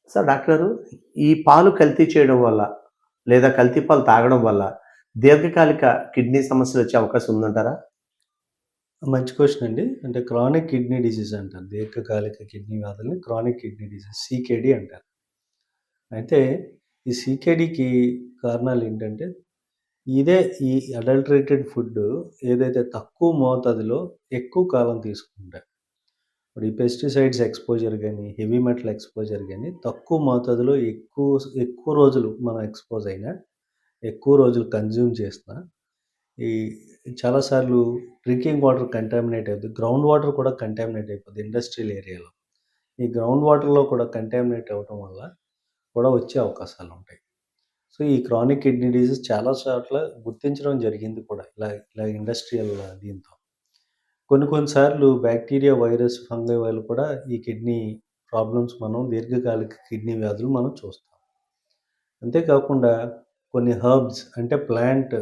Sir doctor గారు, ఈ పాలు కల్తీ చేయడం వల్ల, లేదా కల్తీ పాలు తాగడం వల్ల దీర్ఘకాలిక కిడ్నీ సమస్యలొచ్చే అవకాశం ఉందంటారా? మంచి క్వెషన్ అండి. అంటే క్రానిక్ కిడ్నీ డిసీజ్ అంటారు. దీర్ఘకాలిక కిడ్నీ వ్యాధుల్ని క్రానిక్ కిడ్నీ డిసీజ్ సీకేడీ అంటారు. అయితే ఈ సీకేడీకి కారణాలేంటంటే, ఇదే ఈ అడల్టరేటెడ్ ఫుడ్డు ఏదైతే తక్కువ మోతాదులో ఎక్కువ కాలం తీసుకుంటే, ఇప్పుడు ఈ పెస్టిసైడ్స్ ఎక్స్‌పోజర్ గాని, హెవీ మెటల్ ఎక్స్‌పోజర్ గాని తక్కువ మోతాదులో ఎక్కువ రోజులు మనం ఎక్స్‌పోజ్ అయినా, ఎక్కువ రోజులు కన్జ్యూమ్ చేసినా ఈ చాలా సార్లు డ్రింకింగ్ వాటర్ కంటామినేట్ అవుద్ది. గ్రౌండ్ వాటర్ కూడా కంటామినేట్ అయిపోద్ది ఇండస్ట్రియల్ ఏరియాలో. ఈ గ్రౌండ్ వాటర్‌లో కూడా కంటామినేట్ అవ్వటం వల్ల కూడా వచ్చే అవకాశాలుంటాయి. సో, ఈ క్రానిక్ కిడ్నీ డిసీజ్ చాలా చోట్ల గుర్తించడం జరిగింది కూడా. ఇలా ఇండస్ట్రియల్ దీంతో. కొన్ని కొన్ని సార్లు బాక్టీరియా, వైరస్, ఫంగై వల్ల కూడా ఈ కిడ్నీ ప్రాబ్లమ్స్ మనం దీర్ఘకాలిక కిడ్నీ వ్యాధులు మనం చూస్తాం. అంతే కాకుండా కొన్ని హెర్బ్స్ అంటే ప్లాంట్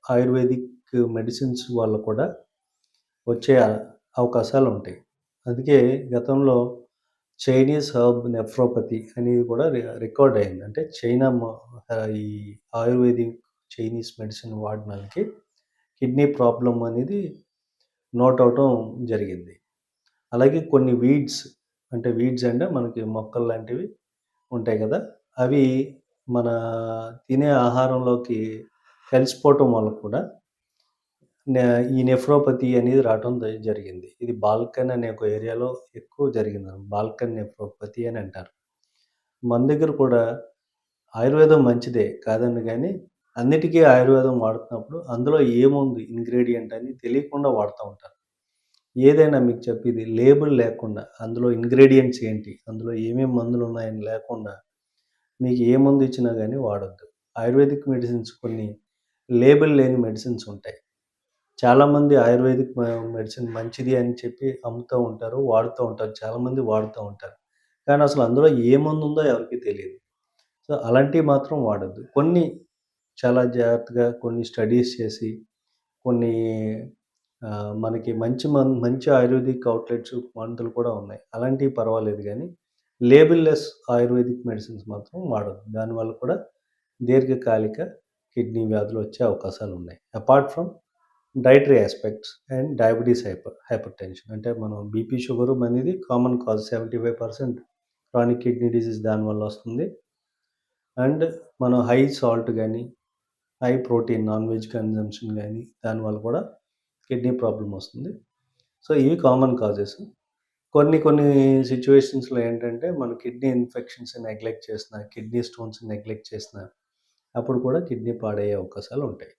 ఆయుర్వేదిక్ మెడిసిన్స్ వల్ల కూడా వచ్చే అవకాశాలుంటాయి. అందుకే గతంలో చైనీస్ హెర్బ్ నెఫ్రోపతి అనేది కూడా రికార్డ్ అయింది. అంటే ఈ ఆయుర్వేదిక్ చైనీస్ మెడిసిన్ వాడినోళ్ళకి కిడ్నీ ప్రాబ్లమ్ అనేది నోట్ అవ్వటం జరిగింది. అలాగే కొన్ని వీడ్స్ అంటే మనకి మొక్కలు లాంటివి ఉంటాయి గదా! అవి మన తినే ఆహారంలోకి కలిసిపోవటం వల్ల కూడా నే ఈ నెఫ్రోపతి అనేది రావటం జరిగింది. ఇది బాల్కన్ అనే ఒక ఏరియాలో ఎక్కువ జరిగింది. బాల్కన్ నెఫ్రోపతి అని అంటారు. మన దగ్గర కూడా ఆయుర్వేదం మంచిదే కాదనను గానీ, అన్నిటికీ ఆయుర్వేదం వాడుతున్నప్పుడు అందులో ఏముంది ఇంగ్రీడియంట్ అని తెలియకుండా వాడుతా ఉంటారు. ఏదైనా మీకు చెప్పేది లేబుల్ లేకుండా అందులో ఇంగ్రీడియెంట్స్ ఏంటి? అందులో ఏమేం మందులున్నాయని లేకుండా మీకు ఏ మందిచ్చినా గానీ వాడొద్దు. ఆయుర్వేదిక్ మెడిసిన్స్ కొన్ని లేబుల్ లేని మెడిసిన్స్ ఉంటాయి. చాలామంది ఆయుర్వేదిక్ మెడిసిన్ మంచిది అని చెప్పి అమ్ముతూ ఉంటారు. వాడుతూ ఉంటారు. చాలామంది వాడుతూ ఉంటారు. కానీ అసలు అందులో ఏ మందుందో ఎవరికీ తెలీదు. సో, అలాంటివి మాత్రం వాడొద్దు. కొన్ని చాలా జాగ్రత్తగా కొన్ని స్టడీస్ చేసి, కొన్ని మనకి మంచి ఆయుర్వేదిక్ అవుట్‌లెట్స్ మందులు కూడా ఉన్నాయి. అలాంటివి పర్వాలేదు గానీ, లేబుల్లెస్ ఆయుర్వేదిక్ మెడిసిన్స్ మాత్రం వాడొద్దు. దానివల్ల కూడా దీర్ఘకాలిక కిడ్నీ వ్యాధులు వచ్చే అవకాశాలున్నాయి. Apart from dietary aspects and diabetes hypertension అంటే మనం బీపీ, షుగరు అనేది common cause 75% chronic kidney disease దానివల్ల వస్తుంది. అండ్ మనం హై సాల్ట్ గాని, high protein non veg consumption గాని దానివల్ల కూడా కిడ్నీ ప్రాబ్లమ్ వస్తుంది. సో, ఇవి కామన్ కాజెస్. కొన్ని సిట్యుయేషన్స్‌లో ఏంటంటే మన కిడ్నీ ఇన్ఫెక్షన్స్ నెగ్లెక్ట్ చేసినా, కిడ్నీ స్టోన్స్ నెగ్లెక్ట్ చేసినా అప్పుడు కూడా కిడ్నీ పాడయ్యే అవకాశాలుంటాయి.